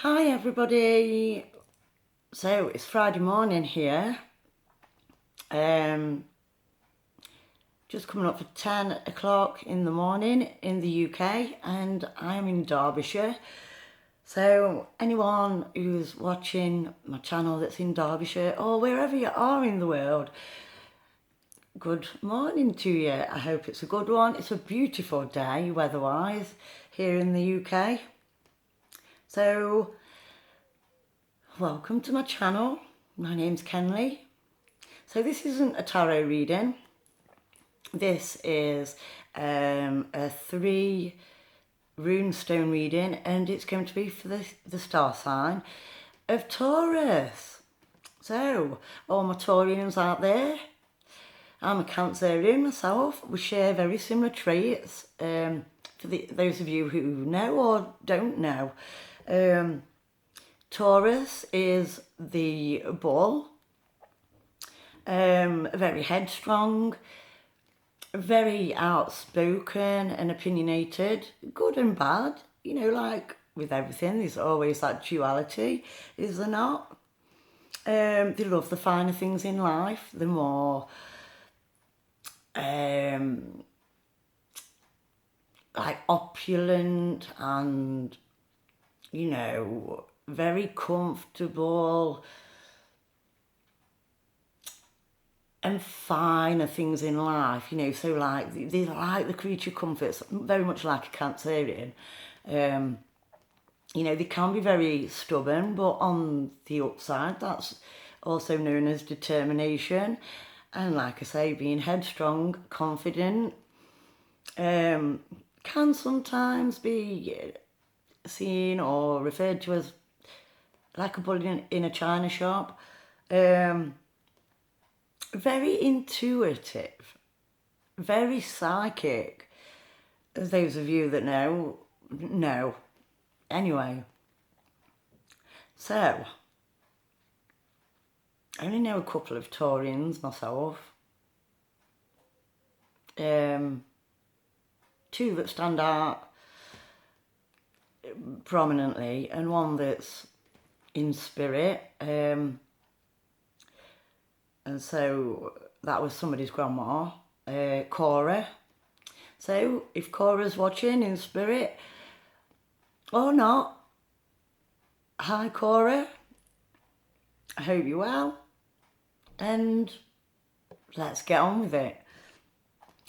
Hi everybody. So it's Friday morning here. Just coming up for 10 o'clock in the morning in the UK, and I'm in Derbyshire. So anyone who's watching my channel that's in Derbyshire or wherever you are in the world, good morning to you. I hope it's a good one. It's a beautiful day weather-wise here in the UK. So welcome to my channel. My name's Kenley. So this isn't a tarot reading. This is a 3 runestone reading, and it's going to be for the star sign of Taurus. So all my Taurians out there, I'm a Cancerian myself. We share very similar traits. For those of you who know or don't know, Taurus is the bull, very headstrong, very outspoken and opinionated, good and bad. You know, like with everything, there's always that duality, is there not? They love the finer things in life, the more like opulent and, you know, very comfortable and finer things in life, you know. So like they like the creature comforts, very much like a Cancerian. You know, they can be very stubborn, but on the upside, that's also known as determination. And like I say, being headstrong, confident, can sometimes be seen or referred to as like a bull in a china shop. Very intuitive, very psychic. As those of you that know. Anyway, so I only know a couple of Taurians myself. 2 that stand out prominently, and one that's in spirit. And so that was somebody's grandma, Cora. So if Cora's watching in spirit or not, hi Cora, I hope you're well, and let's get on with it.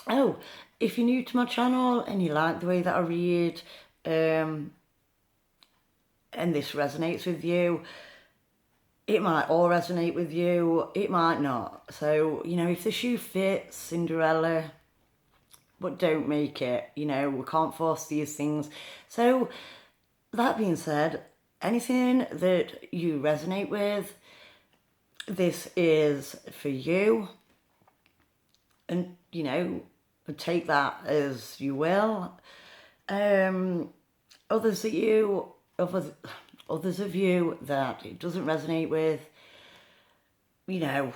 Oh, if you're new to my channel and you like the way that I read, and this resonates with you, it might all resonate with you, it might not. So, you know, if the shoe fits, Cinderella, but don't make it. You know, we can't force these things. So, that being said, anything that you resonate with, this is for you. And, you know, take that as you will. Others of you that it doesn't resonate with, you know,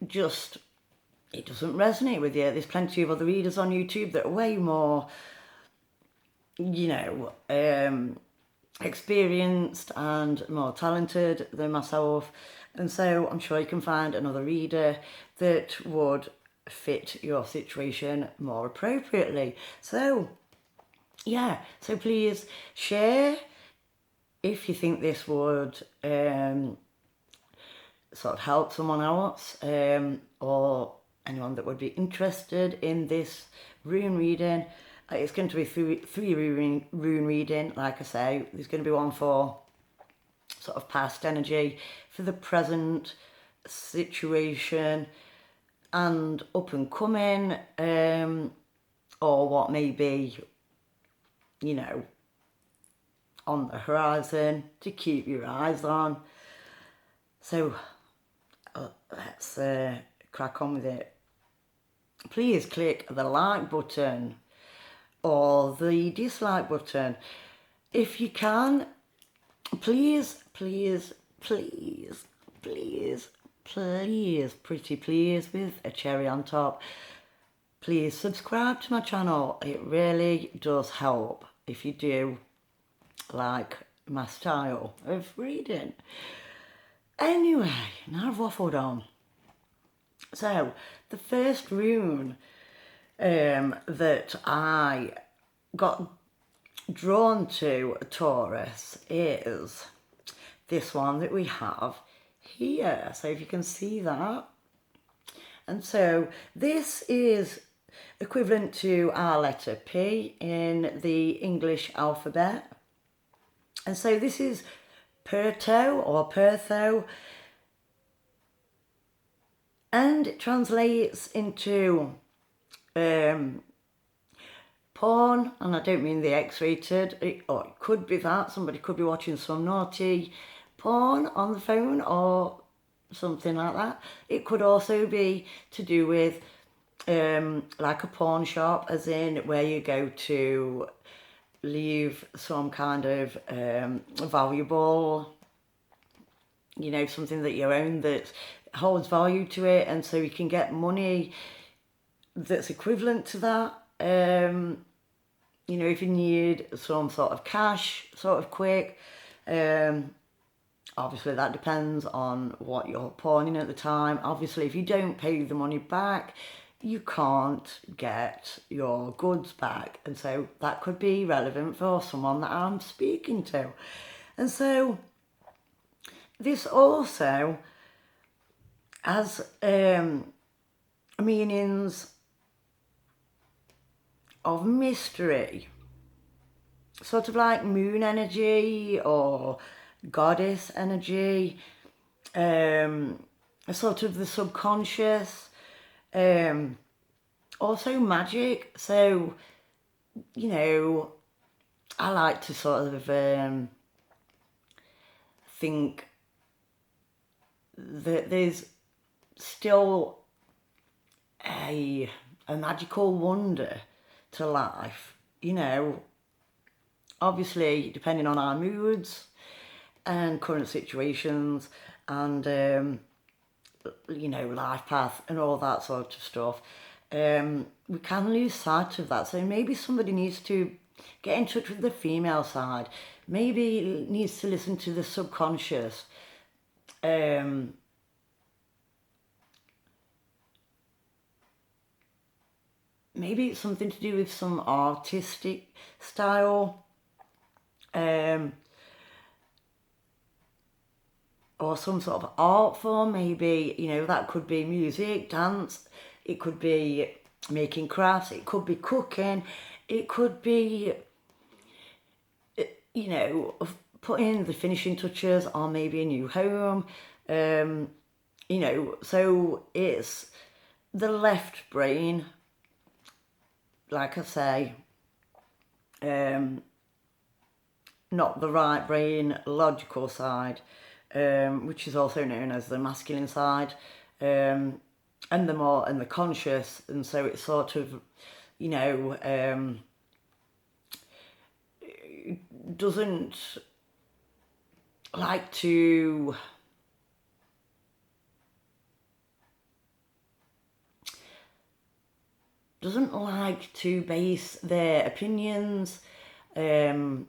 just it doesn't resonate with you. There's plenty of other readers on YouTube that are way more, you know, experienced and more talented than myself, and so I'm sure you can find another reader that would fit your situation more appropriately. So yeah, so please share if you think this would sort of help someone else, or anyone that would be interested in this rune reading. It's going to be three rune reading. Like I say, there's going to be one for sort of past energy, for the present situation, and up and coming, or what may be, you know, on the horizon to keep your eyes on. So let's crack on with it. Please click the like button or the dislike button if you can. Please, please, please, please, please, pretty please with a cherry on top, please subscribe to my channel. It really does help if you do like my style of reading. Anyway, now I've waffled on. So, the first rune that I got drawn to Taurus is this one that we have here. So if you can see that. And so this is equivalent to our letter P in the English alphabet. And so this is Perto or Pertho. And it translates into porn, and I don't mean the X-rated, or it could be that. Somebody could be watching some naughty porn on the phone or something like that. It could also be to do with like a pawn shop, as in where you go to leave some kind of valuable, you know, something that you own that holds value to it, and so you can get money that's equivalent to that. You know, if you need some sort of cash, sort of quick, obviously that depends on what you're pawning at the time. Obviously, if you don't pay the money back, you can't get your goods back. And so that could be relevant for someone that I'm speaking to. And so this also has meanings of mystery, sort of like moon energy or goddess energy, sort of the subconscious, also magic. So, you know, I like to sort of think that there's still a magical wonder to life, you know. Obviously, depending on our moods and current situations and, you know, life path and all that sort of stuff, we can lose sight of that. So maybe somebody needs to get in touch with the female side. Maybe needs to listen to the subconscious. Maybe it's something to do with some artistic style, or some sort of art form. Maybe, you know, that could be music, dance, it could be making crafts, it could be cooking, it could be, you know, putting the finishing touches on maybe a new home, you know. So it's the left brain, like I say, not the right brain, logical side, which is also known as the masculine side, and the conscious. And so it's sort of, you know, doesn't like to base their opinions and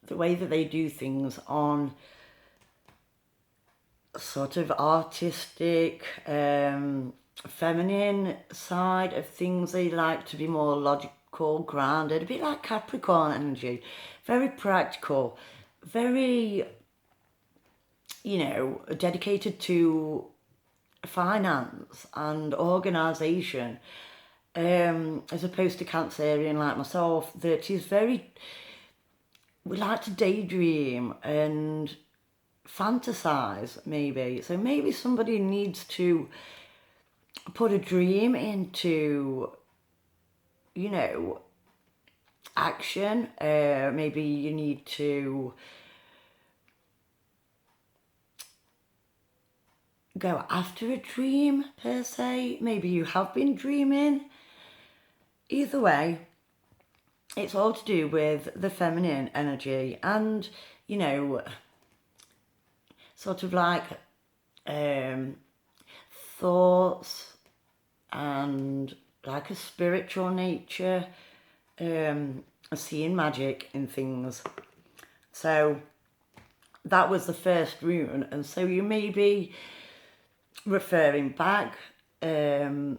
the way that they do things on sort of artistic, feminine side of things. They like to be more logical, grounded, a bit like Capricorn energy, very practical, very, you know, dedicated to finance and organisation, as opposed to Cancerian like myself, that is very, we like to daydream and fantasize, maybe. So maybe somebody needs to put a dream into, you know, action. Maybe you need to go after a dream, per se. Maybe you have been dreaming. Either way, it's all to do with the feminine energy and, you know, sort of like thoughts and like a spiritual nature, seeing magic in things. So that was the first rune, and so you may be referring back to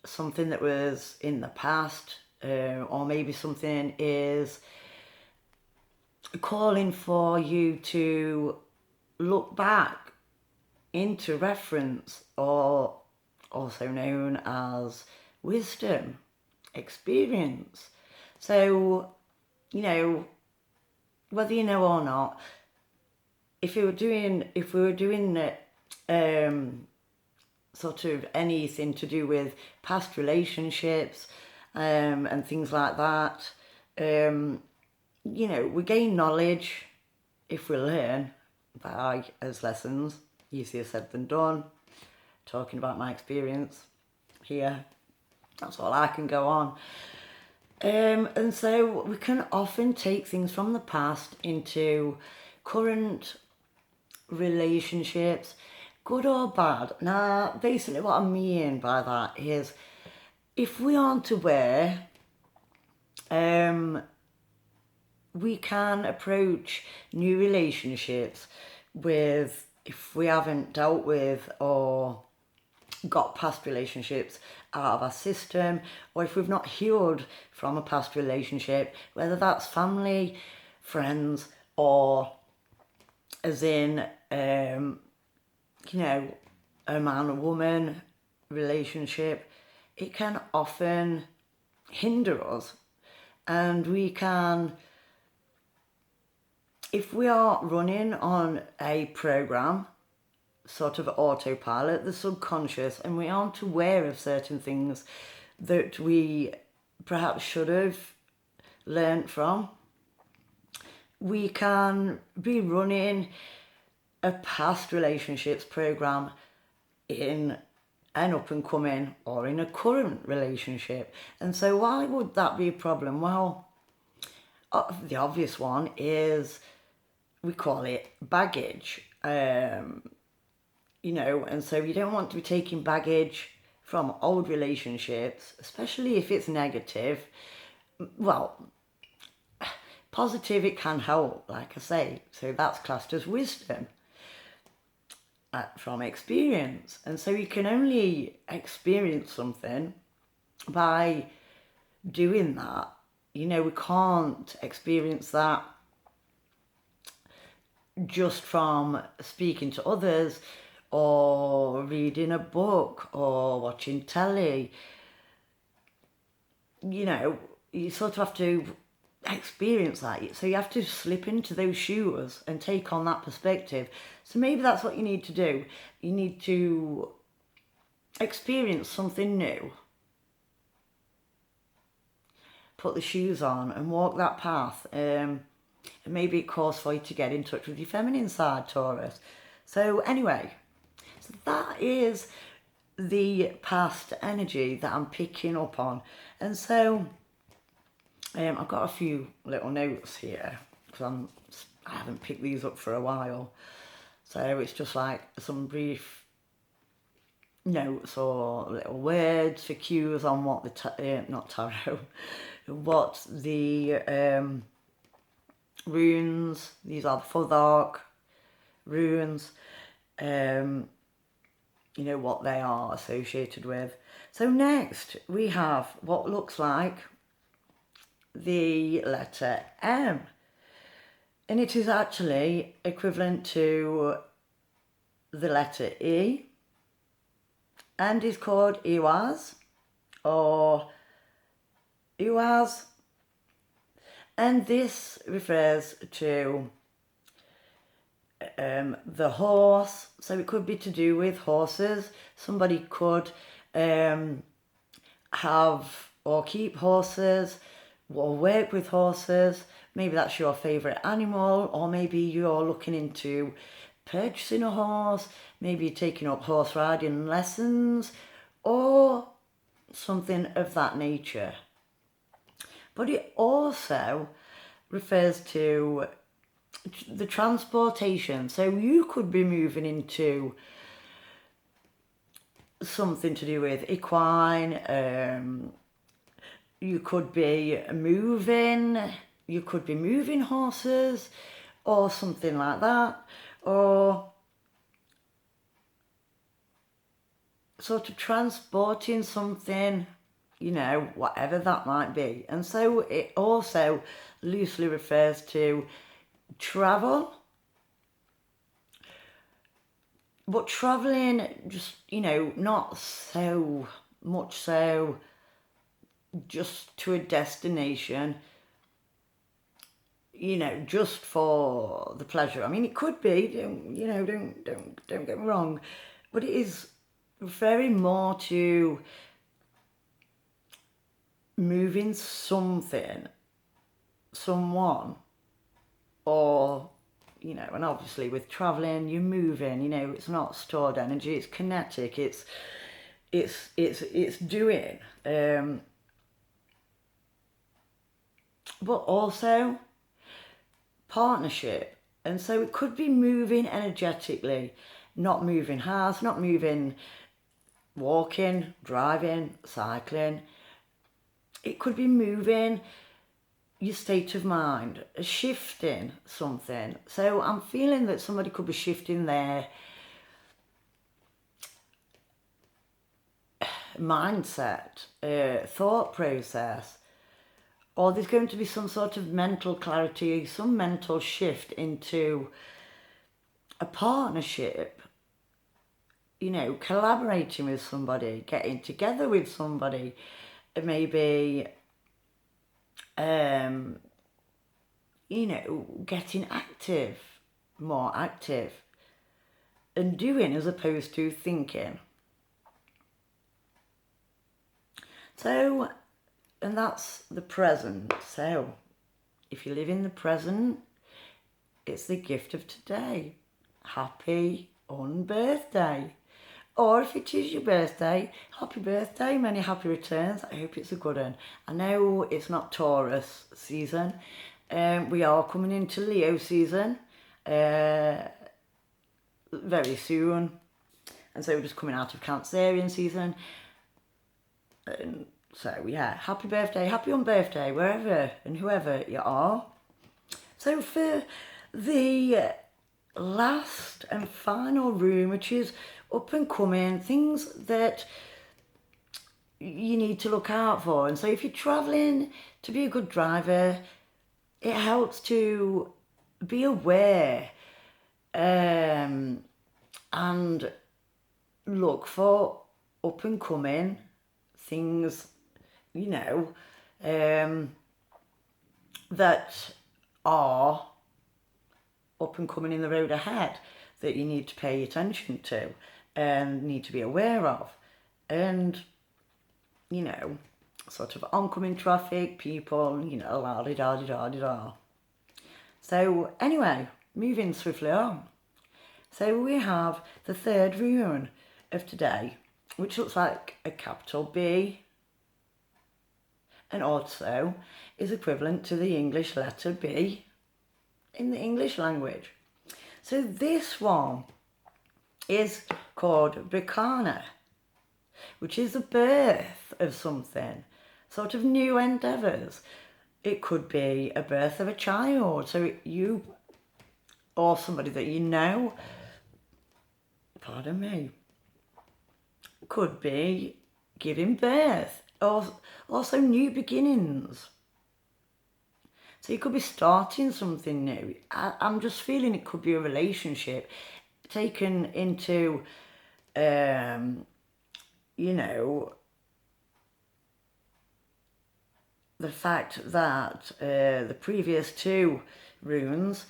something that was in the past, or maybe something is calling for you to look back into reference, or also known as wisdom, experience. So, you know, whether you know or not, if we were doing sort of anything to do with past relationships and things like that, you know, we gain knowledge if we learn by as lessons. Easier said than done. Talking about my experience here, that's all I can go on. And so we can often take things from the past into current relationships, good or bad. Now, basically what I mean by that is, if we aren't aware, we can approach new relationships with, if we haven't dealt with or got past relationships out of our system, or if we've not healed from a past relationship, whether that's family, friends, or as in, you know, a man and woman relationship, it can often hinder us. And we can, if we are running on a program, sort of autopilot, the subconscious, and we aren't aware of certain things that we perhaps should have learnt from, we can be running a past relationships program in an up and coming or in a current relationship. And so why would that be a problem? Well, the obvious one is, we call it baggage. You know, and so you don't want to be taking baggage from old relationships, especially if it's negative. Well, positive, it can help, like I say. So that's classed as wisdom from experience. And so you can only experience something by doing that. You know, we can't experience that just from speaking to others, or reading a book, or watching telly. You know, you sort of have to experience that. So you have to slip into those shoes and take on that perspective. So maybe that's what you need to do. You need to experience something new. Put the shoes on and walk that path. And maybe it calls for you to get in touch with your feminine side, Taurus. So anyway, so that is the past energy that I'm picking up on. And so I've got a few little notes here, because I haven't picked these up for a while. So it's just like some brief notes or little words for cues on what the, not tarot, what the runes, these are the Futhark runes, you know, what they are associated with. So next we have what looks like the letter M, and it is actually equivalent to the letter E, and is called Iwaz or Iwaz, and this refers to the horse. So it could be to do with horses. Somebody could have or keep horses or work with horses. Maybe that's your favourite animal, or maybe you're looking into purchasing a horse, maybe you're taking up horse riding lessons, or something of that nature. But it also refers to the transportation. So you could be moving into something to do with equine, you could be moving horses or something like that, or sort of transporting something, you know, whatever that might be. And so it also loosely refers to travel, but traveling just, you know, not so much so just to a destination, you know, just for the pleasure. I mean, it could be, don't get me wrong, but it is referring more to moving something, someone, or, you know, and obviously with traveling, you're moving, you know, it's not stored energy, it's kinetic, it's doing, but also partnership. And so it could be moving energetically, not moving house, not moving, walking, driving, cycling. It could be moving your state of mind, shifting something. So I'm feeling that somebody could be shifting their mindset, thought process, or there's going to be some sort of mental clarity, some mental shift into a partnership, you know, collaborating with somebody, getting together with somebody, maybe, you know, getting active, more active, and doing as opposed to thinking. So, and that's the present. So, if you live in the present, it's the gift of today. Happy unbirthday. Or if it is your birthday, happy birthday, many happy returns. I hope it's a good one. I know it's not Taurus season. We are coming into Leo season very soon. And so we're just coming out of Cancerian season. And so, yeah, happy birthday, happy unbirthday, wherever and whoever you are. So for the last and final room, which is up and coming, things that you need to look out for. And so if you're traveling, to be a good driver, it helps to be aware and look for up and coming things, you know, that are up and coming in the road ahead that you need to pay attention to and need to be aware of. And, you know, sort of oncoming traffic, people, you know, la-di-da-di-da-di-da. So anyway, moving swiftly on. So we have the third rune of today, which looks like a capital B, and also is equivalent to the English letter B in the English language. So this one is called Bikana, which is the birth of something, sort of new endeavours. It could be a birth of a child, so you or somebody that you know, pardon me, could be giving birth, or also new beginnings. So you could be starting something new. I'm just feeling it could be a relationship taken into, you know, the fact that the previous two runes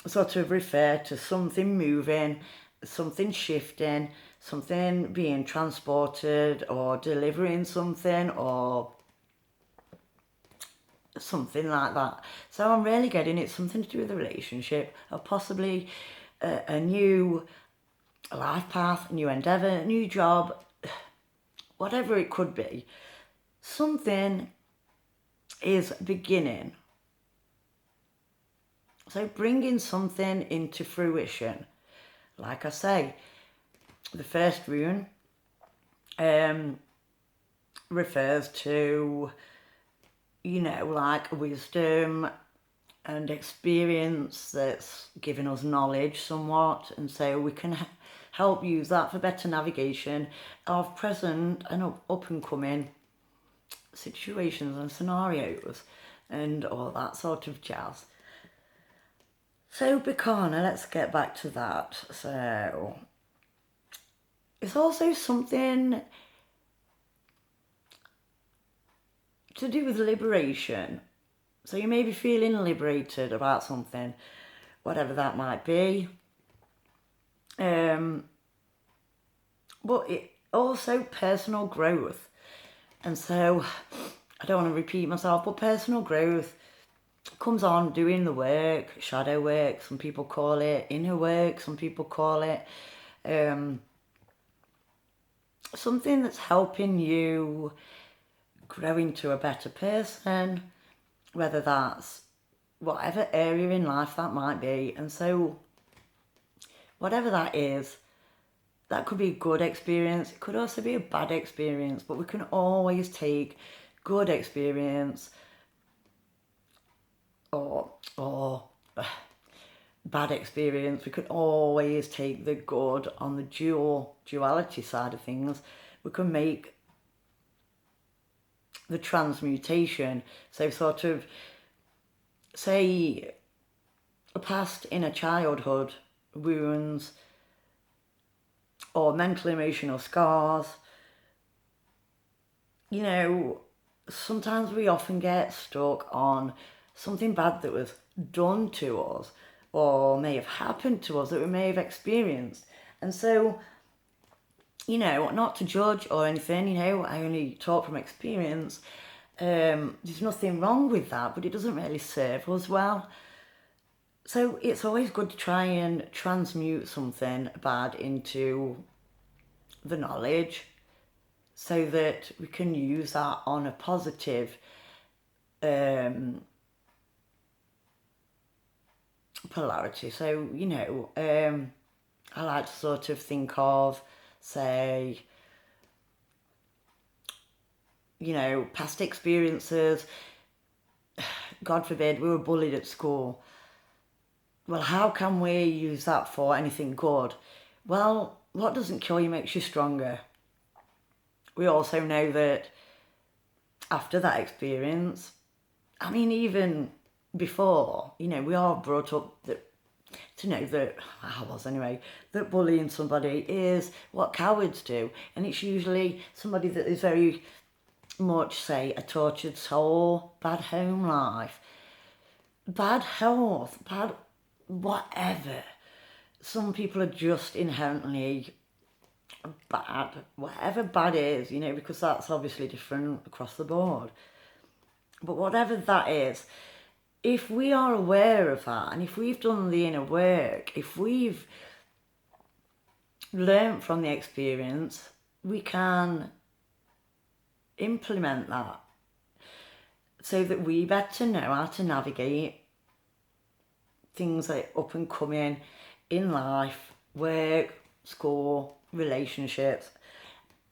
sort of refer to something moving, something shifting, something being transported or delivering something or something like that. So I'm really getting it's something to do with a relationship or possibly a new life path, new endeavour, new job, whatever it could be. Something is beginning. So bringing something into fruition. Like I say, the first rune refers to you know, like wisdom and experience that's given us knowledge somewhat, and so we can help use that for better navigation of present and up and coming situations and scenarios and all that sort of jazz. So Bikana, let's get back to that. So it's also something to do with liberation. So you may be feeling liberated about something, whatever that might be. But it also personal growth. And so I don't want to repeat myself, but personal growth comes on doing the work, shadow work, some people call it inner work, some people call it something that's helping you grow into a better person, whether that's whatever area in life that might be. And so whatever that is, that could be a good experience, it could also be a bad experience, but we can always take good experience or bad experience. We can always take the good on the duality side of things. We can make the transmutation. So sort of, say, a past inner childhood wounds or mental emotional scars, you know, sometimes we often get stuck on something bad that was done to us or may have happened to us that we may have experienced. And so, you know, not to judge or anything, you know, I only talk from experience. There's nothing wrong with that, but it doesn't really serve us well. So it's always good to try and transmute something bad into the knowledge so that we can use that on a positive polarity. So, you know, I like to sort of think of, say, you know, past experiences. God forbid we were bullied at school. Well, how can we use that for anything good? Well, what doesn't kill you makes you stronger. We also know that after that experience, I mean, even before, you know, we are brought up that to know that, I was anyway, that bullying somebody is what cowards do. And it's usually somebody that is very much, say, a tortured soul, bad home life, bad health, bad whatever. Some people are just inherently bad, whatever bad is, you know, because that's obviously different across the board. But whatever that is, if we are aware of that, and if we've done the inner work, if we've learnt from the experience, we can implement that so that we better know how to navigate things like up and coming in life, work, school, relationships,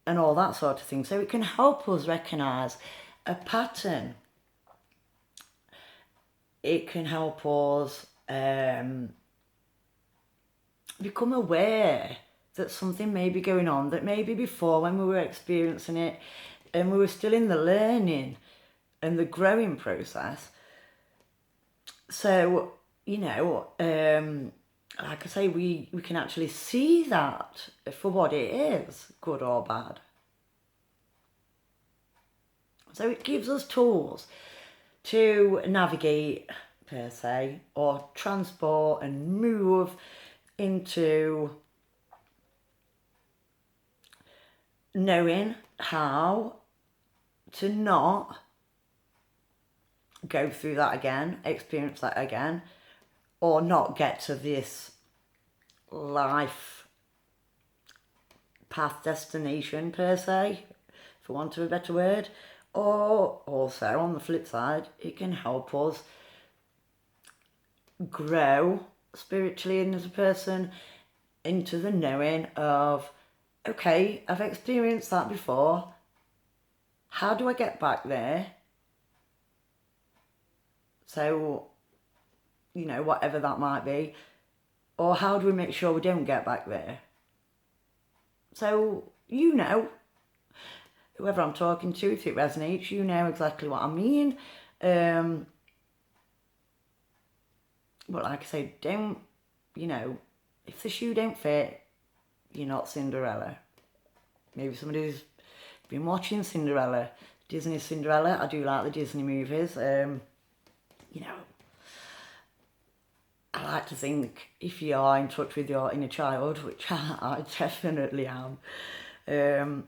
and all that sort of thing. So it can help us recognise a pattern. It can help us become aware that something may be going on that maybe before, when we were experiencing it and we were still in the learning and the growing process. So, you know, like I say, we can actually see that for what it is, good or bad. So it gives us tools to navigate, per se, or transport and move into knowing how to not go through that again, experience that again, or not get to this life path destination, per se, for want of a better word. Or also, on the flip side, it can help us grow spiritually and as a person into the knowing of, okay, I've experienced that before. How do I get back there? So, you know, whatever that might be. Or how do we make sure we don't get back there? So, you know, whoever I'm talking to, if it resonates, you know exactly what I mean. But like I say, don't, you know, if the shoe don't fit, you're not Cinderella. Maybe somebody's been watching Cinderella, Disney Cinderella. I do like the Disney movies. You know, I like to think if you are in touch with your inner child, which I definitely am, you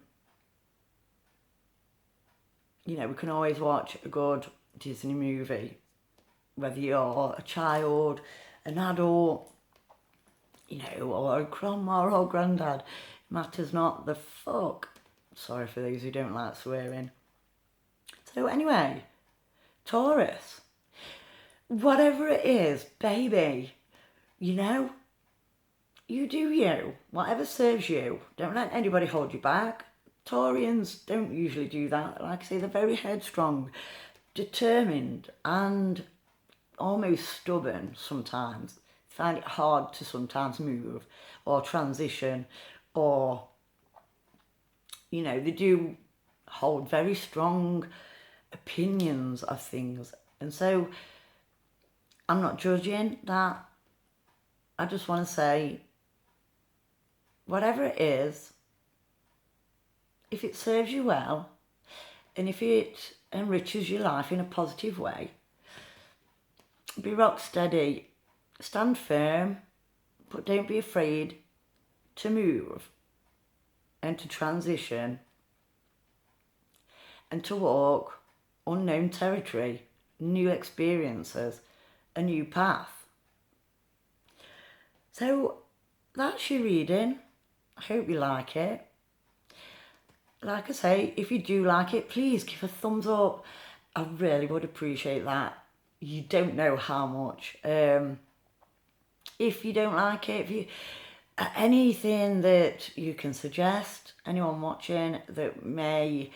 know, we can always watch a good Disney movie, whether you're a child, an adult, you know, or a grandma or granddad. It matters not the fuck. Sorry for those who don't like swearing. So anyway, Taurus, whatever it is, baby, you know, you do you, whatever serves you. Don't let anybody hold you back. Taurians don't usually do that. Like I say, they're very headstrong, determined, and almost stubborn sometimes. Find it hard to sometimes move or transition, or, you know, they do hold very strong opinions of things. And so I'm not judging that. I just want to say, whatever it is, if it serves you well, and if it enriches your life in a positive way, be rock steady, stand firm, but don't be afraid to move and to transition and to walk unknown territory, new experiences, a new path. So that's your reading. I hope you like it. Like I say, if you do like it, please give a thumbs up. I really would appreciate that. You don't know how much. If you don't like it, if you anything that you can suggest, anyone watching that may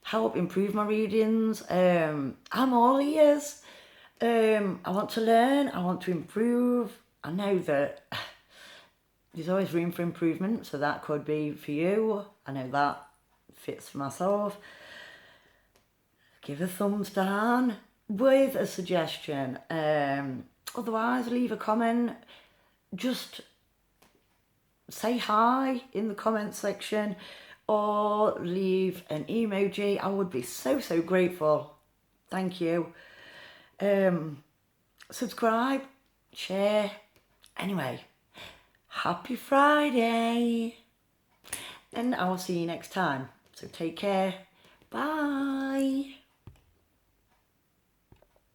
help improve my readings, I'm all ears. I want to learn, I want to improve. I know that there's always room for improvement, so that could be for you. I know that fits for myself. Give a thumbs down with a suggestion. Otherwise, leave a comment. Just say hi in the comment section or leave an emoji. I would be so grateful. Thank you. Subscribe, share. Anyway, happy Friday. And I will see you next time. So take care. Bye.